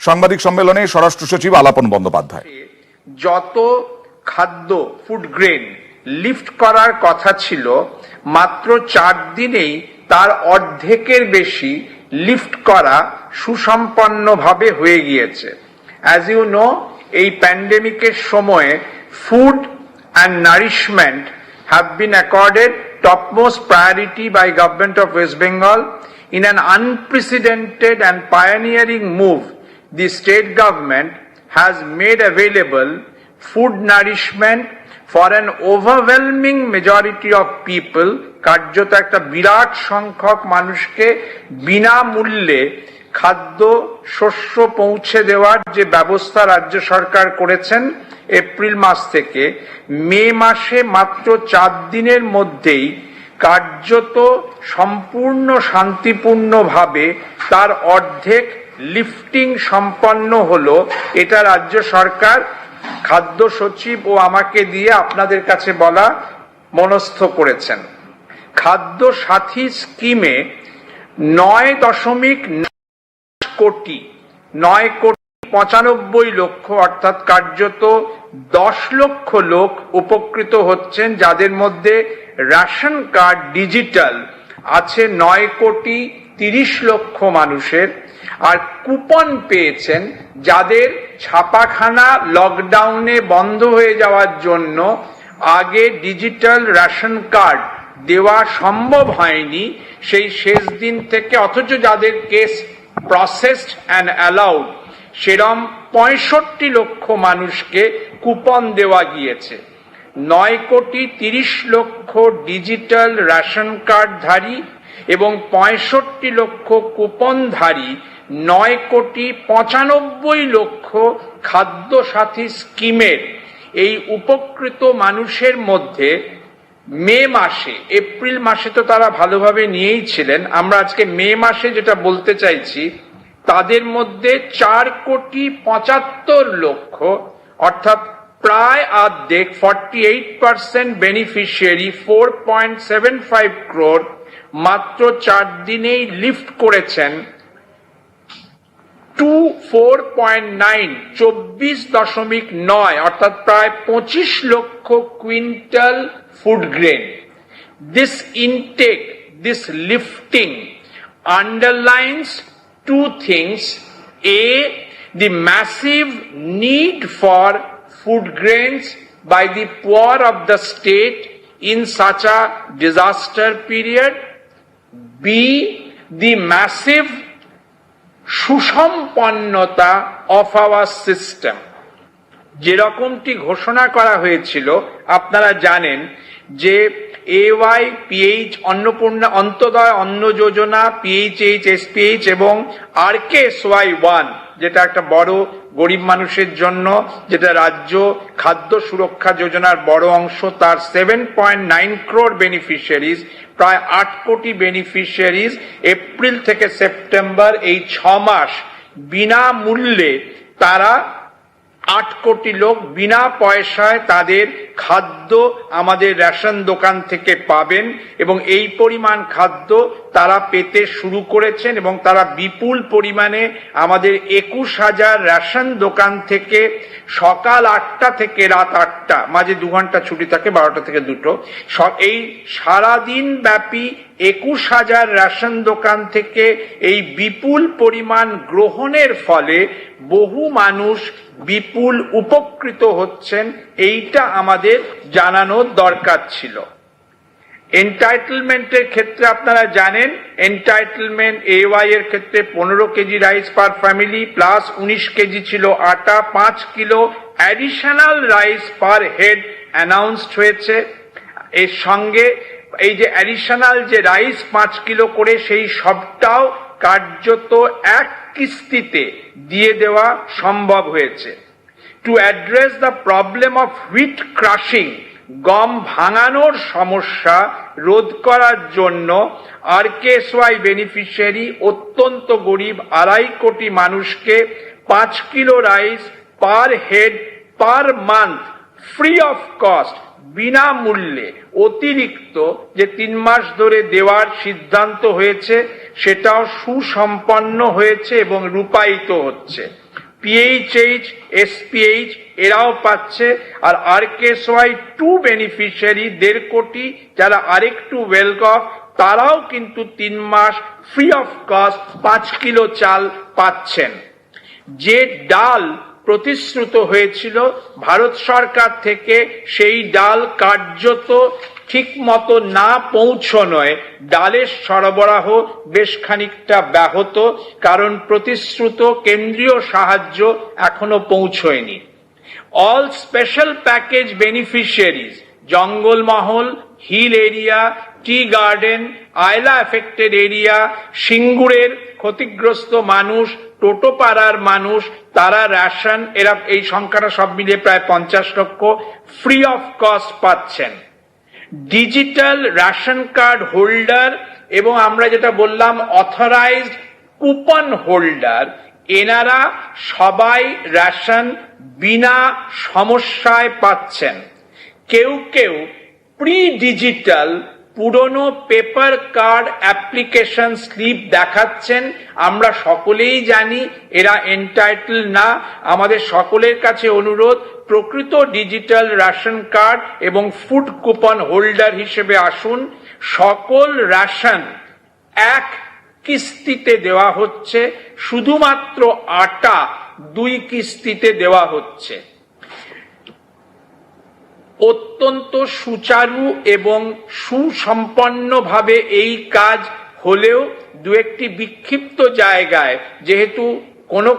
সাংবাদিক সম্মেলনে স্বরাষ্ট্র সচিব আলাপন বন্দ্যোপাধ্যায়। যত খাদ্য ফুড গ্রেন লিফট করার কথা ছিল মাত্র 4 দিনেই তার অর্ধেকের বেশি লিফট করা সুসম্পন্নভাবে হয়ে গিয়েছে। অ্যাজ ইউ নো, এই প্যান্ডেমিকের সময়ে food and nourishment have been অ্যাকর্ডেড topmost priority by Government of West Bengal. In an unprecedented and pioneering move, the state government has made available food nourishment for an overwhelming majority of people. কার্যত একটা বিরাট সংখ্যক মানুষকে বিনামূল্যে খাদ্য শস্য পৌঁছে দেওয়ার যে ব্যবস্থা রাজ্য সরকার করেছেন এপ্রিল মাস থেকে মে মাসে মাত্র 4 দিনের মধ্যেই কার্যত সম্পূর্ণ শান্তিপূর্ণভাবে তার অর্ধেক লিফটিং সম্পন্ন হলো। এটা রাজ্য সরকার খাদ্য সচিব ও আমাকে দিয়ে আপনাদের কাছে বলা মনস্থ করেছেন। খাদ্য সাথী স্কিমে 9.9 কোটি 95 লক্ষ অর্থাৎ কার্যত 10 লক্ষ লোক উপকৃত হচ্ছেন, যাদের মধ্যে রেশন কার্ড ডিজিটাল আছে 9.30 লক্ষ মানুষের। আর কুপন পেয়েছেন যাদের ছাপাখানা লকডাউনে বন্ধ হয়ে যাওয়ার জন্য আগে ডিজিটাল রেশন কার্ড দেওয়া সম্ভব হয়নি সেই শেষ দিন থেকে, অথচ যাদের কেস প্রসেসড অ্যান্ড অ্যালাউড সেরম 65 লক্ষ মানুষকে কুপন দেওয়া গিয়েছে। 9.30 লক্ষ ডিজিটাল রেশন কার্ডধারী এবং 65 লক্ষ কুপনধারী 9.95 লক্ষ খাদ্য সাথী স্কিমের এই উপকৃত মানুষের মধ্যে মে মাসে, এপ্রিল মাসে তো তারা ভালোভাবে নিয়েই ছিলেন, আমরা আজকে মে মাসে যেটা বলতে চাইছি তাদের মধ্যে 4.75 লক্ষ অর্থাৎ প্রায় অর্ধেক 48% বেনিফিশিয়ারি 4.75 crore মাত্র 4 দিনেই লিফট করেছেন 24.9 অর্থাৎ প্রায় 25 লক্ষ quintal food grain. This intake, this lifting underlines two things. A, the massive need for food grains by the poor of the state in such a disaster period. B, the massive সুসম্পন্নতা of our system. যেরকমটি ঘোষণা করা হয়েছিল আপনারা জানেন যে AYPH Annapurna Antyodaya অন্ন যোজনা, PHH SPH এবং RKSY1 যেটা একটা বড় গরিব মানুষের জন্য, যেটা রাজ্য খাদ্য সুরক্ষা যোজনার বড় অংশ, তার 7.9 crore বেনিফিশিয়ারিজ, প্রায় 8 কোটি বেনিফিশিয়ারিজ এপ্রিল থেকে সেপ্টেম্বর এই 6 মাস বিনামূল্যে তারা 8 কোটি লোক বিনা পয়সায় তাদের খাদ্য আমাদের রেশন দোকান থেকে পাবেন এবং এই পরিমাণ খাদ্য তারা পেতে শুরু করেছেন এবং তারা বিপুল পরিমাণে আমাদের 21,000 রেশন দোকান থেকে সকাল 8টা থেকে রাত 8টা, মাঝে 2 ঘন্টা ছুটি থাকে 12টা থেকে 2টো, এই সারাদিন ব্যাপী 21,000 রেশন দোকান থেকে এই বিপুল পরিমাণ গ্রহণের ফলে বহু মানুষ বিপুল উপকৃত হচ্ছেন। এইটা আমাদের জানানোর দরকার ছিল। এন্টাইটেলমেন্টের ক্ষেত্রে আপনারা জানেন এন্টাইটেলমেন্ট AY এর ক্ষেত্রে 15 কেজি রাইস পার ফ্যামিলি প্লাস 19 কেজি ছিল আটা, 5 kilo additional rice per head announced হয়েছে। এর সঙ্গে এই যে অ্যাডিশনাল যে রাইস 5 কিলো করে সেই সবটাও কার্যত এক কিস্তিতে দিয়ে দেওয়া সম্ভব হয়েছে। To address the problem of wheat crushing, গম ভাঙানোর সমস্যা রোধ করার জন্য RKSY বেনিফিশিয়ারি অত্যন্ত গরিব 2.5 কোটি মানুষকে 5 kilo rice per head per month free of cost বিনামূল্যে অতিরিক্ত যে 3 মাস ধরে দেওয়ার সিদ্ধান্ত হয়েছে সেটাও সুসম্পন্ন হয়েছে এবং রূপায়িত হচ্ছে। PHH, SPH এরাও পাচ্ছে, আর RKSY 2 বেনিফিশিয়ারি 1.5 কোটি যারা আরেকটু ওয়েল অফ তারাও কিন্তু 3 মাস ফ্রি অফ কস্ট 5 কিলো চাল পাচ্ছেন। যে ডাল প্রতিশ্রুত হয়েছিল ভারত সরকার থেকে, সেই ডাল কার্যত ঠিক মতো না পৌঁছনোয় ডালের সরবরাহ বেশ খানিকটা ব্যাহত, কারণ প্রতিশ্রুত কেন্দ্রীয় সাহায্য এখনো পৌঁছয়নি। All special package beneficiaries, Jangalmahal, hill area, tea garden, Aila affected area, সিঙ্গুরের ক্ষতিগ্রস্ত মানুষ, টোটোপাড়ার মানুষ, তারা রেশন, এরা এই সংখ্যাটা সব মিলিয়ে প্রায় 50 লক্ষ ফ্রি অফ কস্ট পাচ্ছেন। ডিজিটাল রেশন কার্ড হোল্ডার এবং আমরা যেটা বললাম অথরাইজড কুপন হোল্ডার, এনারা সবাই রেশন বিনা সমস্যায় পাচ্ছেন। কেউ কেউ প্রি ডিজিটাল পুরনো পেপার কার্ড অ্যাপ্লিকেশন স্লিপ দেখাচ্ছেন। আমরা সকলেই জানি এরা এন্টাইটেল না। আমাদের সকলের কাছে অনুরোধ, প্রকৃত ডিজিটাল রেশন কার্ড এবং ফুড কুপন হোল্ডার হিসেবে আসুন। সকল রেশন এক কিস্তিতে দেওয়া হচ্ছে, শুধুমাত্র আটা 2 কিস্তিতে দেওয়া হচ্ছে। অত্যন্ত সুচারু এবং সুসম্পন্নভাবে এই কাজ হলেও দু একটি বিক্ষিপ্ত জায়গায়, যেহেতু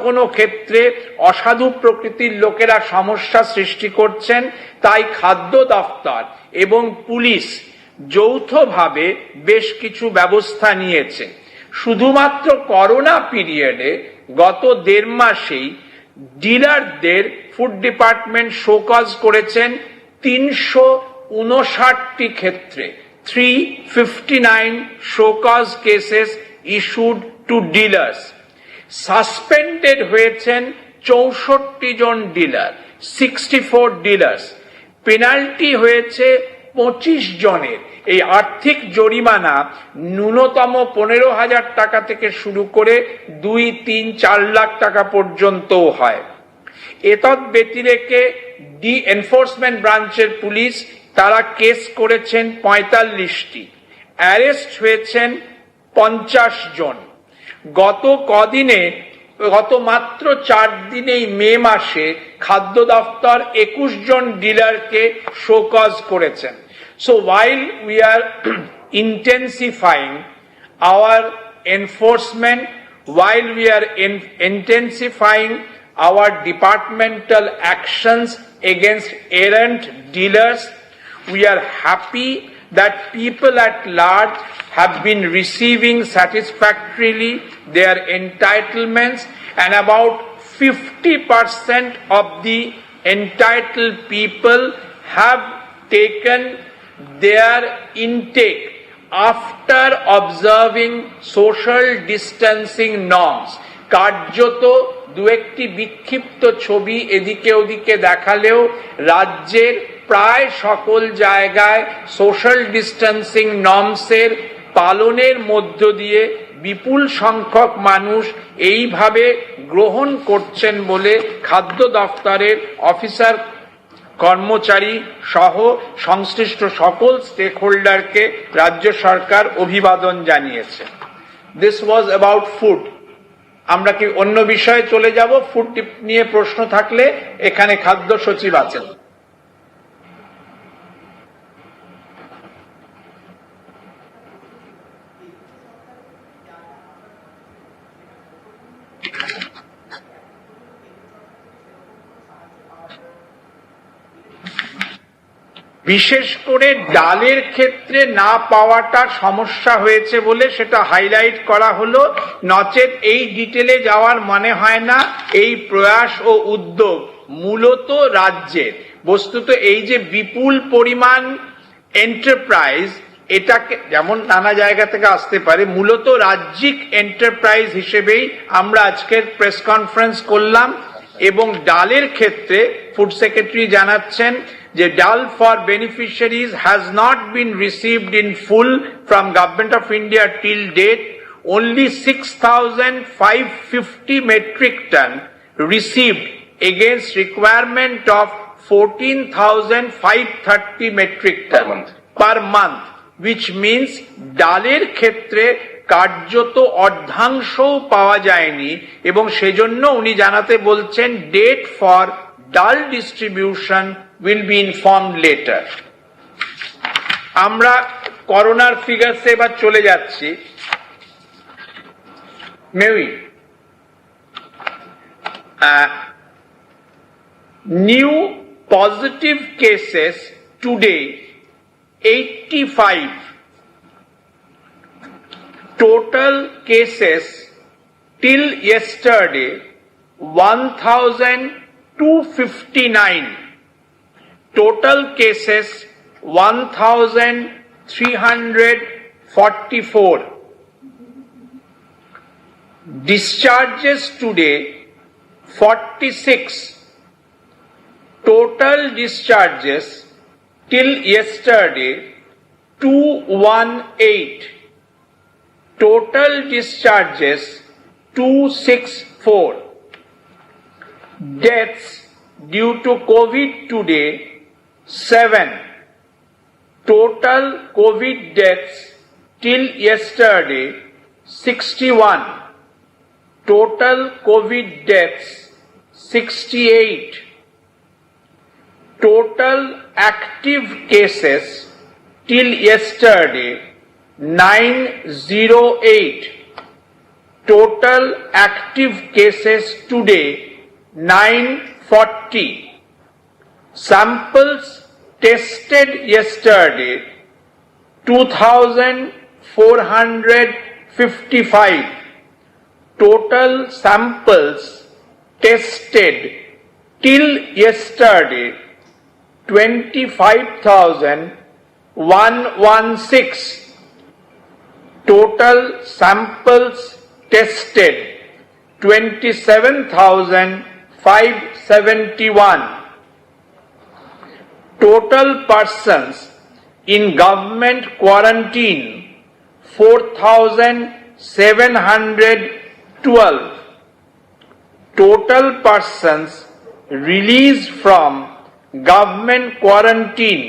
কোনো ক্ষেত্রে অসাধু প্রকৃতির লোকেরা সমস্যা সৃষ্টি করছেন, তাই খাদ্য দফতর এবং পুলিশ যৌথভাবে বেশ কিছু ব্যবস্থা নিয়েছে। শুধুমাত্র করোনা পিরিয়ডে গত 1.5 মাসেই ডিলারদের ফুড ডিপার্টমেন্ট শোকজ করেছেন 359টি ক্ষেত্রে। 359 show cause cases issued two dealers. Suspended হয়েছেন 64 জন ডিলার, 64 ডিলার্স। পেনাল্টি হয়েছে 25 জনের। এই আর্থিক জরিমানা ন্যূনতম 15,000 টাকা থেকে শুরু করে 2, 3, 4 লাখ টাকা পর্যন্তও হয়। এতদ ব্যতিরেকে এনফোর্সমেন্ট ব্রাঞ্চের পুলিশ, তারা কেস করেছেন 45টি, অ্যারেস্ট হয়েছেন 50 জন। গত মাত্র 4 দিনেই মে মাসে খাদ্য দফতর 21 জন ডিলারকে শোকজ করেছেন। So while we are intensifying our enforcement, while we are intensifying our departmental actions against errant dealers, we are happy that people at large have been receiving satisfactorily their entitlements, and about 50% of the entitled people have taken their intake after observing social distancing norms. কার্যত দু একটি বিক্ষিপ্ত ছবি এদিকে ওদিকে দেখালেও রাজ্যের প্রায় সকল জায়গায় সোশ্যাল ডিস্টেন্সিং নর্মসের পালনের মধ্য দিয়ে বিপুল সংখ্যক মানুষ এইভাবে গ্রহণ করছেন বলে খাদ্য দফতরের অফিসার, কর্মচারী সহ সংশ্লিষ্ট সকল স্টেক হোল্ডারকে রাজ্য সরকার অভিবাদন জানিয়েছে। This was about food. আমরা কি অন্য বিষয়ে চলে যাব? ফুড নিয়ে প্রশ্ন থাকলে এখানে খাদ্য সচিব আছেন। বিশেষ করে ডালের ক্ষেত্রে না পাওয়াটা সমস্যা হয়েছে বলে সেটা হাইলাইট করা হলো, নচেত এই ডিটেলে যাওয়ার মানে হয় না। এই প্রয়াস ও উদ্যোগ মূলত রাজ্যের। বস্তুত এই যে বিপুল পরিমাণ এন্টারপ্রাইজ, এটাকে যেমন নানা জায়গা থেকে আসতে পারে, মূলত রাজ্যিক এন্টারপ্রাইজ হিসেবেই আমরা আজকের প্রেস কনফারেন্স করলাম। এবং ডালের ক্ষেত্রে ফুড সেক্রেটারি জানাচ্ছেন যে ডাল for beneficiaries has not been received in full from Government of India till date. only 6,550 metric ton received against requirement of 14,530 metric ton per month, which means ডালের ক্ষেত্রে কার্যত অর্ধাংশও পাওয়া যায়নি এবং সেজন্য উনি জানাতে বলছেন ডেট ফর ডাল distribution will be informed letter. আমরা করোনার ফিগারসে এবার চলে যাচ্ছি। Maybe new positive cases today 85, total cases till yesterday 1259, total cases 1344, discharges today 46, total discharges till yesterday 218, total discharges 264, deaths due to COVID today 7, total COVID deaths till yesterday 61, total COVID deaths 68, total active cases till yesterday 908, total active cases today 940, samples tested yesterday 2,455, total samples tested till yesterday 25,116, total samples tested 27,571, total persons in government quarantine 4,712, total persons released from government quarantine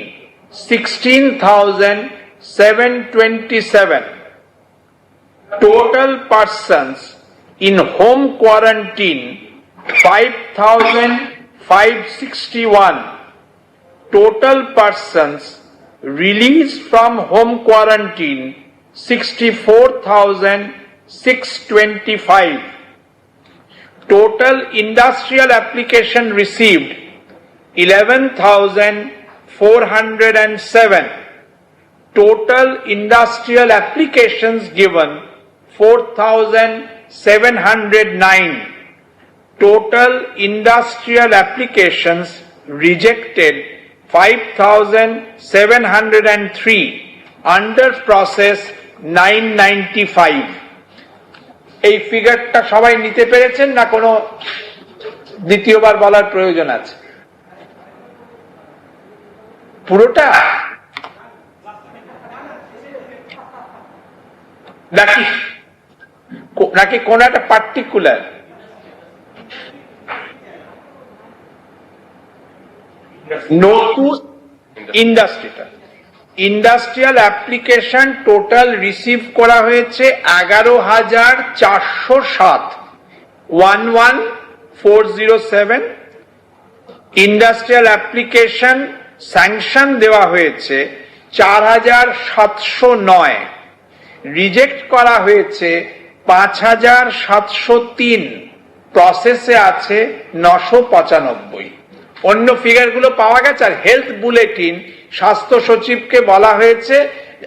16,727, total persons in home quarantine 5,561, total persons released from home quarantine 64,625, total industrial application received 11,407, total industrial applications given 4,709, total industrial applications rejected 5,703, under process 995. এই ফিগারটা সবাই নিতে পেরেছেন না কোনো দ্বিতীয়বার বলার প্রয়োজন আছে? পুরোটা নাকি নাকি কোন একটা পার্টিকুলার? নতুন ইন্ডাস্ট্রিটা ইন্ডাস্ট্রিয়াল অ্যাপ্লিকেশন টোটাল রিসিভ করা হয়েছে 11,407, 11,407। ইন্ডাস্ট্রিয়াল অ্যাপ্লিকেশন স্যাংশন দেওয়া হয়েছে 4,709, রিজেক্ট করা হয়েছে 5,703, প্রসেসে আছে 995। অন্য ফিগারগুলো পাওয়া গেছে। আর হেলথ বুলেটিন স্বাস্থ্য সচিবকে বলা হয়েছে,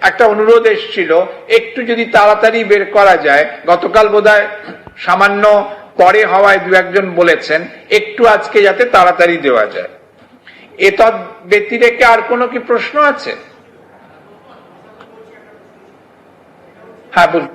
একটা অনুরোধ এসেছিল একটু যদি তাড়াতাড়ি বের করা যায়, গতকাল বোধহয় সামান্য পরে হওয়ায় দু একজন বলেছেন একটু আজকে যাতে তাড়াতাড়ি দেওয়া যায়। এতদ ব্যতিরেকে আর কোনো কি প্রশ্ন আছে? হ্যাঁ বলুন।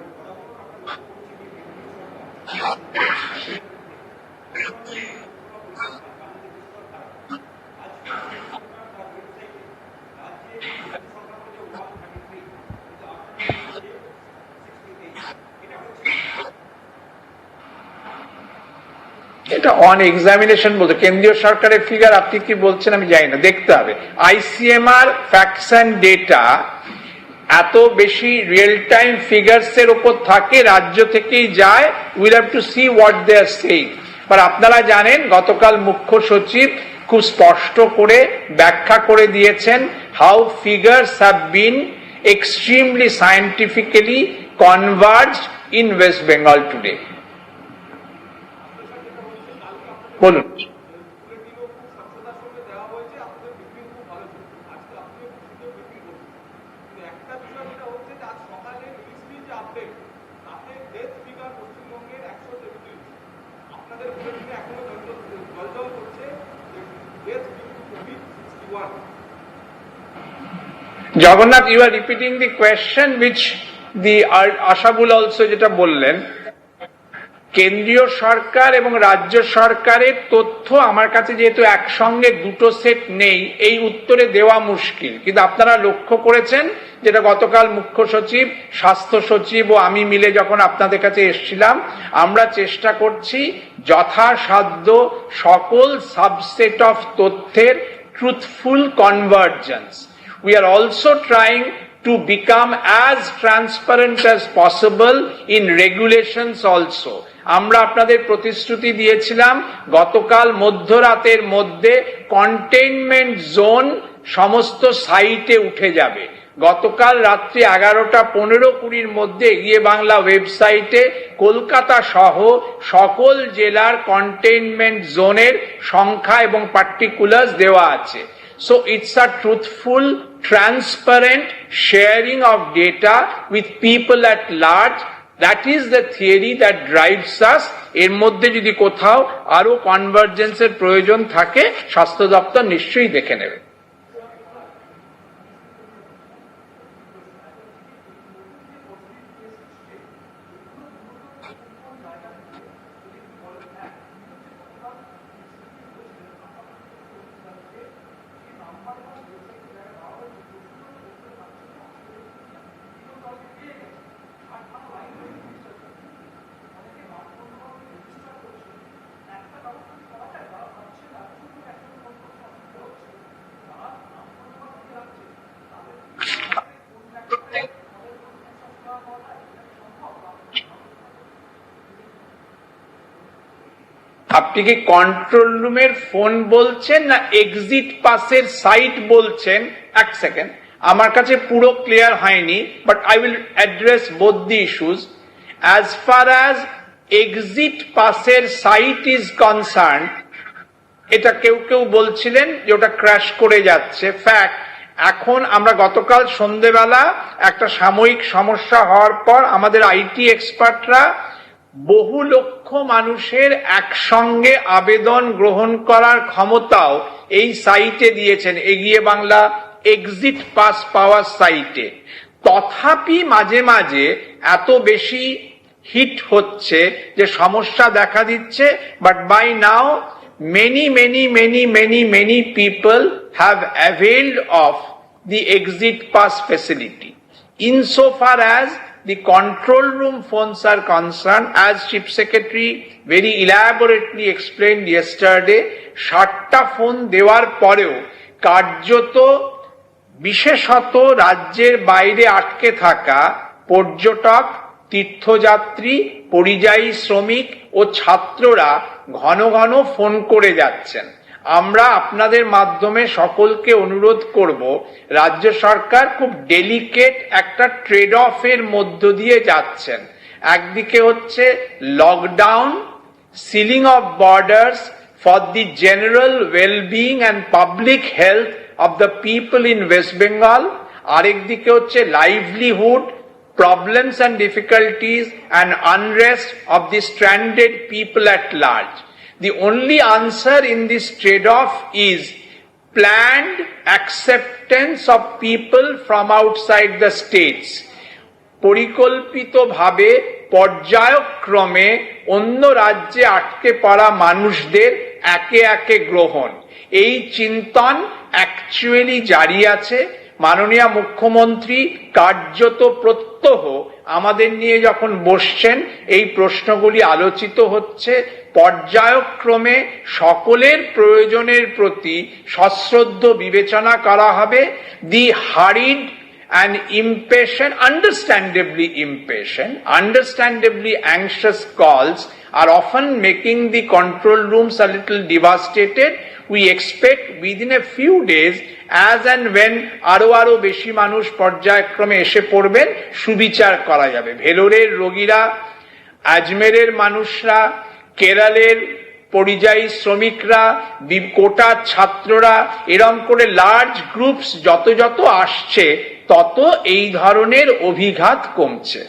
এটা অন এক্সামিনেশন বলতে কেন্দ্রীয় সরকারের ফিগার, আপনি কি বলছেন আমি জানি না, দেখতে হবে। আইসিএমআর ফ্যাক্টস অ্যান্ড ডেটা এত বেশি রিয়েল টাইম ফিগার্স এর উপর থাকে, রাজ্য থেকেই যায়, will have to see what they are saying. But আপনারা জানেন গতকাল মুখ্য সচিব খুব স্পষ্ট করে ব্যাখ্যা করে দিয়েছেন how figures have been extremely scientifically converged in West Bengal today. বলুন। Jagannath, you are repeating the question which the Ashabul also যেটা বললেন, কেন্দ্রীয় সরকার এবং রাজ্য সরকারের তথ্য আমার কাছে যেহেতু একসঙ্গে দুটো সেট নেই, এই উত্তরে দেওয়া মুশকিল। কিন্তু আপনারা লক্ষ্য করেছেন যেটা গতকাল মুখ্য সচিব, স্বাস্থ্য সচিব ও আমি মিলে যখন আপনাদের কাছে এসেছিলাম, আমরা চেষ্টা করছি যথাসাধ্য সকল সাবসেট অফ তথ্যের truthful convergence. We are also trying to become as transparent as possible in regulations also. আমরা আপনাদের প্রতিশ্রুতি দিয়েছিলাম গতকাল মধ্যরাতের মধ্যে কন্টেইনমেন্ট জোন সমস্ত সাইটে উঠে যাবে। গতকাল রাত্রি 11:15-20 মধ্যে এগিয়ে বাংলা ওয়েবসাইটে কলকাতা সহ সকল জেলার কন্টেইনমেন্ট জোনের সংখ্যা এবং পার্টিকুলার্স দেওয়া আছে। So it's a truthful, transparent sharing of data with people at large. That is the theory that drives us. এর মধ্যে যদি কোথাও আরো কনভার্জেন্সের প্রয়োজন থাকে, স্বাস্থ্য দপ্তর নিশ্চয়ই দেখে নেবে। আপনি কি কন্ট্রোল রুমের ফোন বলছেন না এক্সিট পাসের সাইট বলছেন? এক সেকেন্ড, আমার কাছে পুরো ক্লিয়ার হয়নি, but I will address both the issues. As far as exit পাসের সাইট ইজ কনসার্ন, এটা কেউ কেউ বলছিলেন যে ওটা ক্র্যাশ করে যাচ্ছে। ফ্যাক্ট, এখন আমরা গতকাল সন্ধ্যেবেলা একটা সাময়িক সমস্যা হওয়ার পর আমাদের আইটি এক্সপার্টরা বহু লক্ষ মানুষের একসঙ্গে আবেদন গ্রহণ করার ক্ষমতাও এই সাইটে দিয়েছেন, এগিয়ে বাংলা এক্সিট পাস পাওয়ার সাইটে। তথাপি মাঝে মাঝে এত বেশি হিট হচ্ছে যে সমস্যা দেখা দিচ্ছে, but by now many people have availed of the exit pass facility. Insofar as the control room phones are concerned, as Chief Secretary very elaborately explained yesterday, 60টা ফোন দেওয়ার পরেও কার্যত বিশেষত রাজ্যের বাইরে আটকে থাকা পর্যটক, তীর্থযাত্রী, পরিযায়ী শ্রমিক ও ছাত্ররা ঘন ঘন ফোন করে যাচ্ছেন। আমরা আপনাদের মাধ্যমে সকলকে অনুরোধ করব, রাজ্য সরকার খুব ডেলিকেট একটা ট্রেড অফের মধ্য দিয়ে যাচ্ছেন। একদিকে হচ্ছে lockdown, ceiling of borders for the general wellbeing and public health of the people in West Bengal, আরেকদিকে হচ্ছে livelihood, problems and difficulties and unrest of the stranded people at large. The only answer in this trade-off is planned acceptance of people from outside the states. পরিকল্পিতভাবে পর্যায়ক্রমে অন্য রাজ্যে আটকে পড়া মানুষদের একে একে গ্রহণ, এই চিন্তন অ্যাকচুয়ালি জারি আছে। মাননীয় মুখ্যমন্ত্রী কার্যত প্রত্যহ আমাদের নিয়ে যখন বসছেন, এই প্রশ্নগুলি আলোচিত হচ্ছে। পর্যায়ক্রমে সকলের প্রয়োজনের প্রতি সশ্রদ্ধ বিবেচনা করা হবে। দি হারিড and impatient, understandably anxious calls are often making the control rooms a little devastated. We expect within a few days, as and when আরো বেশি মানুষ পর্যায়ক্রমে এসে পড়বেন, সুবিচার করা যাবে। ভেলোরের রোগীরা, আজমেরের মানুষরা, কেরলের পরিযায়ী শ্রমিকরা, কোটার ছাত্ররা, এরম করে লার্জ গ্রুপস যত আসছে তত এই ধরনের অভিঘাত কমছে।